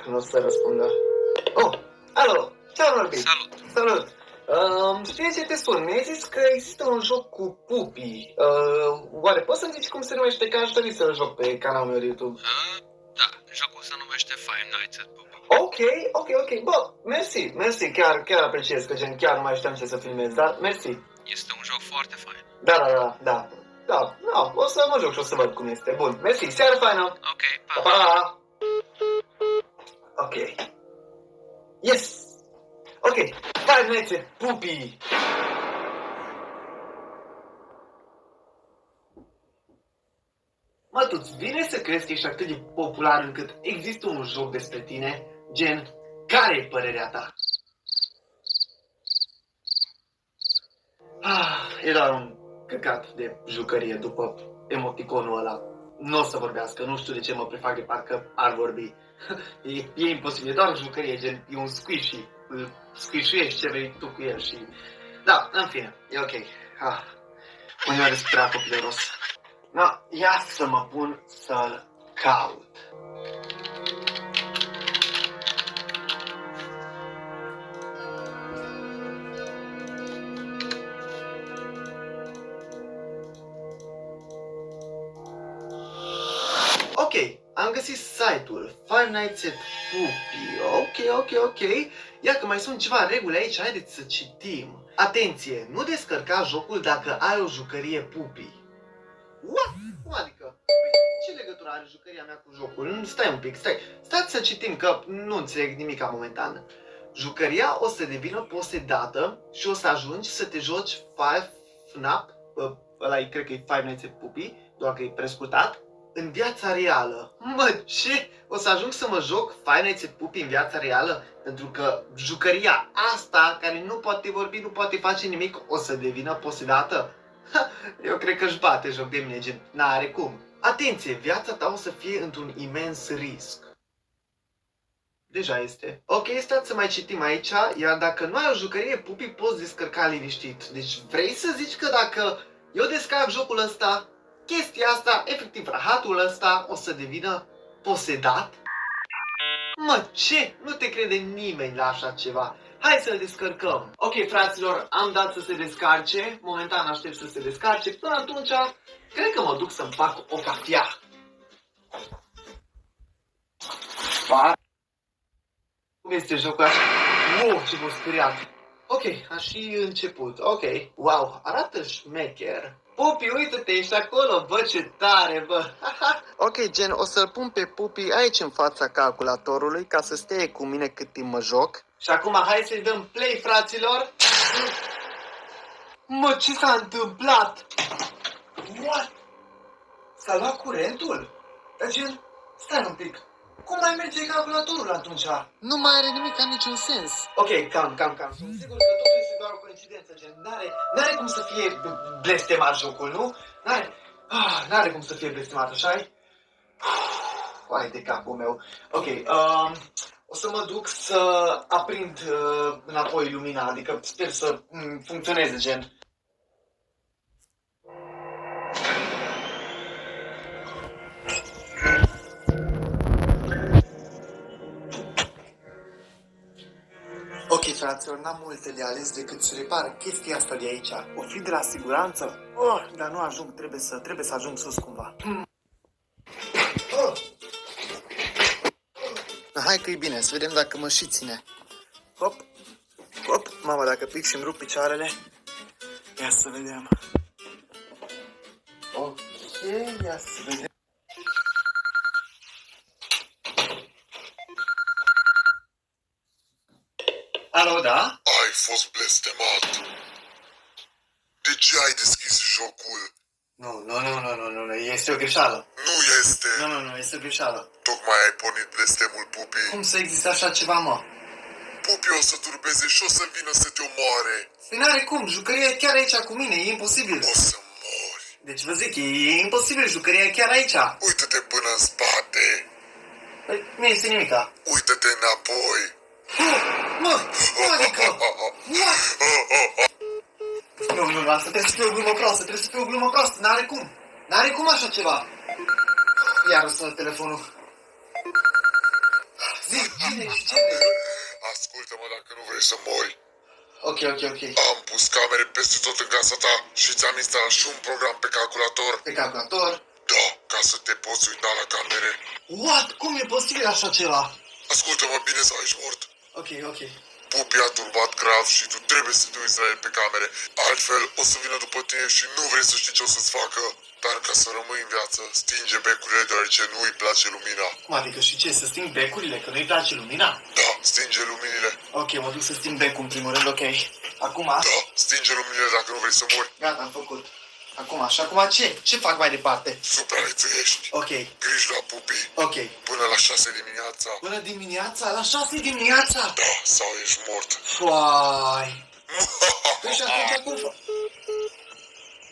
Nu o să răspundă. Oh, alo, ce-am vorbit? Salut! Salut! Știi ce te sun? Mi-ai zis că există un joc cu pupii. Oare poți să-mi zici cum se numește? Că aș dori să-l joc pe canalul meu de YouTube. Da, jocul se numește Five Nights at Puppi. Ok. Bă, mersi, chiar apreciez, că gen chiar nu mai știam ce să filmez, dar mersi. Este un joc foarte fain. Da, o să mă joc și o să văd cum este. Bun, mersi, seară faină! Ok, pa! Pa! Ok. Yes! Ok, Five Nights at Puppi! Mă, tu-ți vine să crezi că ești atât de popular încât există un joc despre tine? Gen, care e părerea ta? E doar un căcat de jucărie după emoticonul ăla. Nu o să vorbească, nu știu de ce mă prefac de parcă ar vorbi. E imposibil, e doar o jucărie, gen, e un squishy. Îl squishuiești ce vrei tu cu el și... Da, în fine, e ok. Uneori sunt prea copilăros. Ia să mă pun să-l caut. Ok, am găsit site-ul Five Nights at Puppi. Ok. Ia că mai sunt ceva reguli aici, haideți să citim. Atenție, nu descărca jocul dacă ai o jucărie Puppi. What? Cum adică? Ce legătură are jucăria mea cu jocul? Stai un pic, stați să citim că nu înțeleg nimic momentan. Jucăria o să devină posedată și o să ajungi să te joci Five FNAP, ăla cred că e Five Nights at Puppi, doar că e prescurtat, în viața reală. Mă, ce? O să ajung să mă joc Five Nights at Puppi în viața reală? Pentru că jucăria asta, care nu poate vorbi, nu poate face nimic, o să devină posedată? Eu cred că își bate joc de mine, gen, n-are cum. Atenție, viața ta o să fie într-un imens risc. Deja este. Ok, stați să mai citim aici, iar dacă nu ai o jucărie Puppi, poți descărca liniștit. Deci vrei să zici că dacă eu descarc jocul ăsta, chestia asta, efectiv rahatul ăsta, o să devină posedat? Mă, ce? Nu te crede nimeni la așa ceva. Hai să-l descărcăm. Ok, fraților, am dat să se descarce. Momentan aștept să se descarce. Până atunci, cred că mă duc să-mi fac o cafea. Cum este jocul ăsta? Wow, ce m-a speriat. Ok, a și început. Ok, wow, arată șmecher. Puppi, uită-te, ești acolo, bă, ce tare, bă. Ok, gen, o să-l pun pe Puppi aici în fața calculatorului ca să stea cu mine cât timp mă joc. Și acum hai să-i dăm play, fraților. Mă, ce s-a întâmplat? What? S-a luat curentul? Dar gen, stai un pic. Cum mai merge calculatorul atunci? Nu mai are nimic, am niciun sens. Ok, calm. Sunt sigur că totul este doar o coincidență, gen, n-are cum să fie blestemat jocul, nu? N-are cum să fie blestemat, așa-i? Hai de capul meu. Ok, o să mă duc să aprind înapoi lumina, adică sper să funcționeze, gen. Ok, fraților, n-am multe de ales decât să repar chestia asta de aici. O fi de la siguranță? Dar nu ajung, trebuie să ajung sus cumva. Hai că e bine, să vedem dacă mă și ține. Hop, mama, dacă pic și-mi rup picioarele. Ia să vedem. Ok, ia să vedem. Alo, da? Ai fost blestemat. De ce ai deschis jocul? Nu, este o greșeală. Nu este. Nu, este o greșeală. Tocmai ai pornit blestemul Puppi. Cum să existe așa ceva, mă? Puppi o să turbeze și o să vină să te omoare. Păi n-are cum, jucăria e chiar aici cu mine, e imposibil. O să mori. Deci vă zic, e imposibil, jucăria e chiar aici. Uită-te până în spate. Păi nu este nimica. Uită-te înapoi. Mă, cum adică? Nu, asta trebuie să fie o glumă proastă, N-are cum așa ceva. Iar o sună telefonul. Zi, ce vrei? Ascultă-mă dacă nu vrei să mori. Ok. Am pus camere peste tot în casa ta și ți-am instalat și un program pe calculator. Pe calculator? Da, ca să te poți uita la camere. What? Cum e posibil așa ceva? Ascultă-mă bine sau ești mort. Ok. Pupi a turbat grav și tu trebuie să te uiți la el pe camere. Altfel o să vină după tine și nu vrei să știi ce o să-ți facă. Dar ca să rămâi în viață, stinge becurile deoarece nu îi place lumina. Cum adică și ce? Să sting becurile? Că nu-i place lumina? Da, stinge luminile. Ok, mă duc să sting becul în primul rând, ok. Acum? Da, stinge luminile dacă nu vrei să mori. Gata, am făcut. Acum, și acum ce? Ce fac mai departe? Supraviețuiești. Ok. Griji la pupi. Ok. Până la 6 dimineața. Până dimineața? La 6 dimineața? Da, sau ești mort. Foai. Păi și atunci cum fac?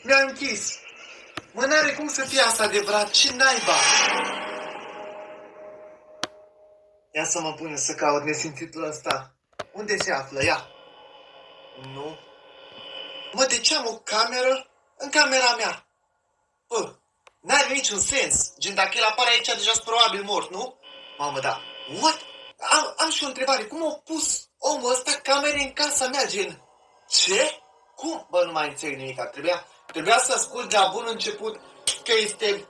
Mi-a închis. Mă, n-are cum să fie asta adevărat. Ce naiba? Ia să mă pun să caut nesimțitul ăsta. Unde se află? Ia. Nu. Mă, de ce am o cameră în camera mea? Bă, n-are niciun sens. Gen, dacă el apare aici, deja sunt probabil mort, nu? Mamă, da. What? Am și o întrebare. Cum a pus omul ăsta camere în casa mea, gen? Ce? Cum? Bă, nu mai înțeleg nimic. Trebuia să ascult de la bun început că este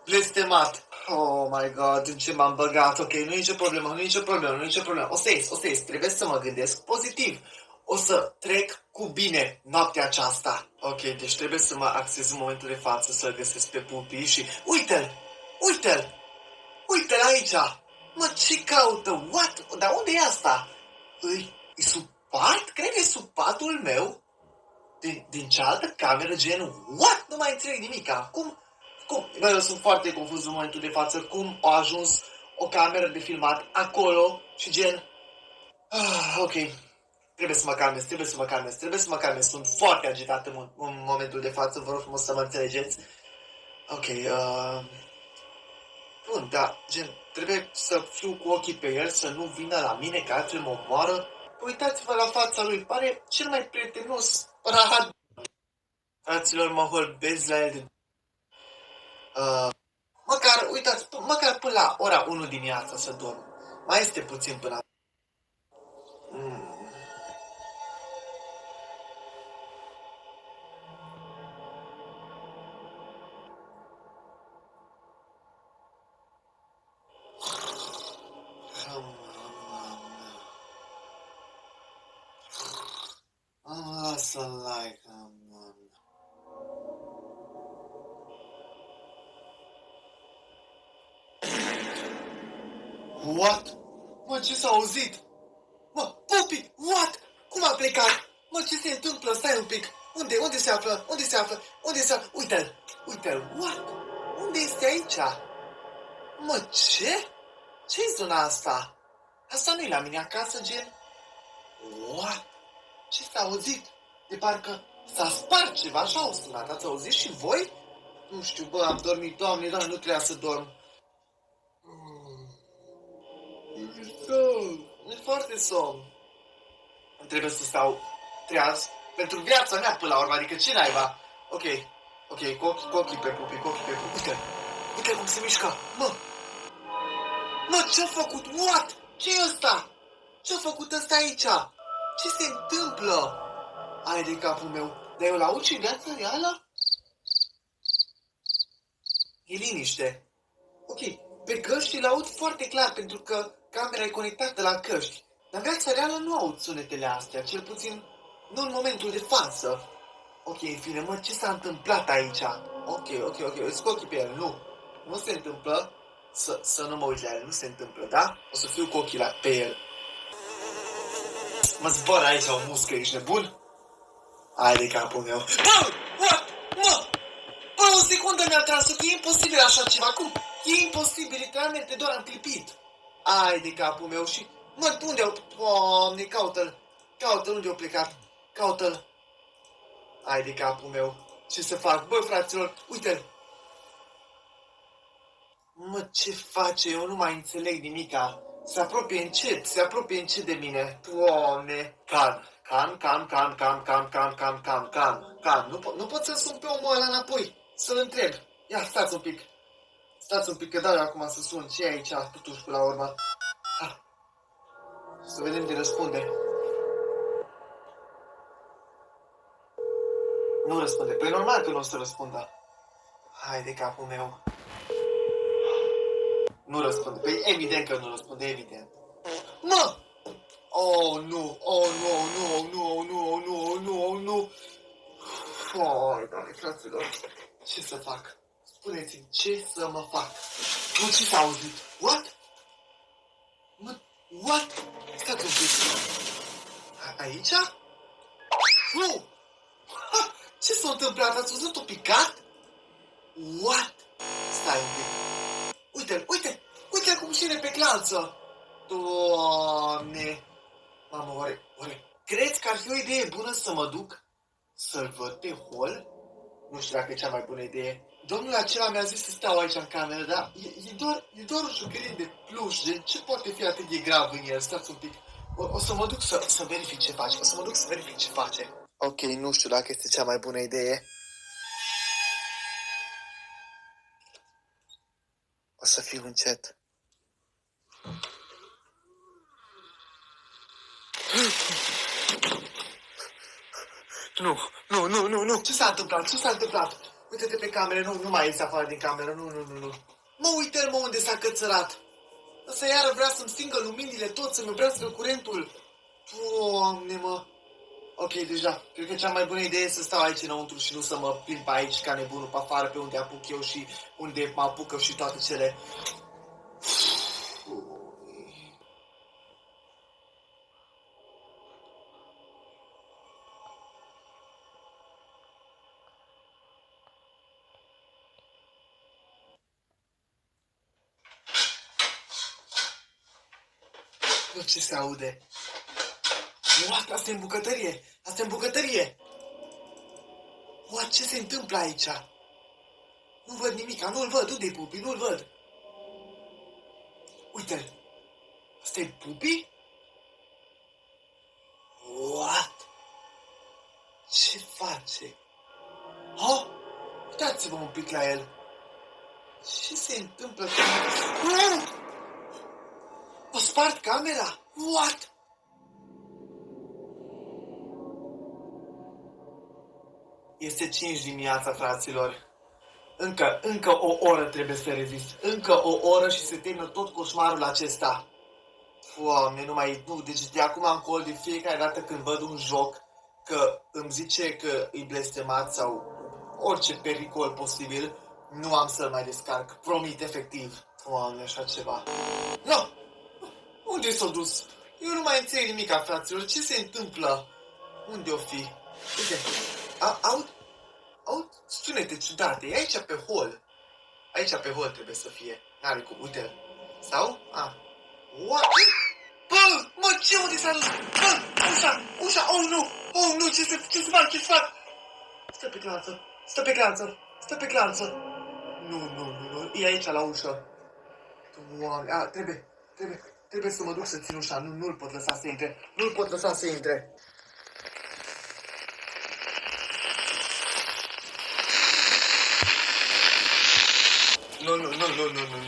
blestemat. Oh my god, în ce m-am băgat. Ok, nu e nicio problemă. O să ies. Trebuie să mă gândesc pozitiv. O să trec cu bine noaptea aceasta. Ok, deci trebuie să mă axez în momentul de față, să-l găsesc pe Pupi și... Uite-l aici! Mă, ce caută? What? Dar unde e asta? E sub pat? Cred că e sub patul meu. Din cealaltă cameră, gen... What? Nu mai înțeleg nimica. Cum? Bă, eu sunt foarte confuz în momentul de față. Cum a ajuns o cameră de filmat acolo și gen... ok. Trebuie să mă calmez. Sunt foarte agitat în momentul de față. Vă rog frumos să mă înțelegeți. Ok, bun, da, gen, trebuie să fiu cu ochii pe el, să nu vină la mine, că altfel mă omoară. Uitați-vă la fața lui, pare cel mai prietenos rahat. Fraților, mă holbez la el. Măcar până la ora 1 dimineața să dorm. Mai este puțin până. What? Mă, ce s-a auzit? Mă, Pupi, what? Cum a plecat? Mă, ce se întâmplă? Stai un pic. Unde se află? Uite-l, what? Unde este aici? Mă, ce? Ce-i zona asta? Asta nu-i la mine acasă, gen? What? Ce s-a auzit? De parcă s-a spart ceva, așa au sunat. Ați auzit și voi? Nu știu, bă, am dormit, doamne, nu trebuia să dorm. E foarte somn. Trebuie să stau treaz pentru viața mea până la urmă, adică ce naiba? Ok, cu ochii pe Pupi. Uite cum se mișcă. Mă, ce-a făcut? What? Ce-i ăsta? Ce-a făcut ăsta aici? Ce se întâmplă? Hai de capul meu. Dar eu l-aud și în viața reală? E liniște. Ok, pe căști l-aud foarte clar pentru că camera e conectată la căști. Dar în viața reală nu aud sunetele astea, cel puțin nu în momentul de față. Ok, în fine, mă, ce s-a întâmplat aici? Ok, îți cu ochii pe el, nu se întâmplă să nu mă uit la el, nu se întâmplă, da? O să fiu cu ochii pe el. Mă zbor aici o muscă, ești nebun? Hai de capul meu. Bă, o secundă mi-a tras, că e imposibil așa ceva, cum? E imposibil, literalmente, doar am clipit. Hai de capul meu și... Mă, unde-o... Doamne, caută-l, unde-o plecat? Caută-l. Hai de capul meu. Ce să fac? Bă, fraților, uite-l. Mă, ce face? Eu nu mai înțeleg nimica. Se apropie încet de mine. Doamne. Calm. Nu pot să-l sun pe omul ăla înapoi. Să-l întreb. Ia, stați un pic, că dau eu acum să sun. Ce e aici, totuși, până la urmă? Ah. Să vedem de răspunde. Nu răspunde. Păi normal că nu o să răspundă. Hai de capul meu. Nu răspunde. Păi evident că nu răspunde, evident. Mă! Oh, nu! Oh, nu! Oh, nu! Oh, nu! Oh, nu! Oh, nu! Oh, nu! Oh, Doamne, fraților. Ce să fac? Spuneți-mi, ce să mă fac? Nu, ce s-a auzit? What? Mă, what? Stați un pic. Aici? Nu! Ha! Ce s-a întâmplat? Ați văzut-o picat? What? Stai un pic. Uite-l, uite! Uite-l cum șine pe clanță! Doamne! Mamă, oare crezi că ar fi o idee bună să mă duc să-l văd pe hol? Nu știu dacă e cea mai bună idee. Domnul acela mi-a zis să stau aici în cameră, dar e doar un jucărie de pluș. De ce poate fi atât de grav în el? Stați un pic. O să mă duc să verific ce face. O să mă duc să verific ce face. Ok, nu știu dacă este cea mai bună idee. O să fiu încet. Nu. Ce s-a întâmplat? Ce s-a întâmplat? Uite-te pe cameră, nu mai ies afară din cameră, nu. Mă, uite-l, mă, unde s-a cățărat. Ăsta iară vrea să-mi stingă luminile tot, să-mi oprească curentul. Doamne, mă. Ok, deja, cred că cea mai bună idee e să stau aici înăuntru și nu să mă plimb pe aici ca nebunul pe afară, pe unde apuc eu și unde mă apucă și toate cele. Nu, ce se aude? What? Asta e în bucătărie! Asta e în bucătărie! What? Ce se întâmplă aici? Nu văd nimica, nu-l văd, unde-i Pupi? Nu-l văd! Uite-l! Asta e Pupi? What? Ce face? Oh! Uitați-vă un pic la el! Ce se întâmplă? O spart camera? What? Este 5 dimineața, fraților. Încă o oră trebuie să rezist. Încă o oră și se termină tot coșmarul acesta. Doamne, deci de acum încolo, de fiecare dată când văd un joc că îmi zice că îi blestemat sau orice pericol posibil, nu am să-l mai descarc. Promit, efectiv. Doamne, așa ceva. Nu! Unde s-a dus? Eu nu mai înțeleg nimica, fraților. Ce se întâmplă? Unde o fi? Uite, aud sunete ciudate. E aici pe hol. Aici pe hol trebuie să fie. N-are cum, uite. Sau? What? Bă, mă, ce unde s-a dus? Bă, ușa, oh nu, ce să fac? Stă pe clanță. Nu, e aici la ușă. Doamne, trebuie să mă duc să țin ușa, nu-l pot lăsa să intre. Nu.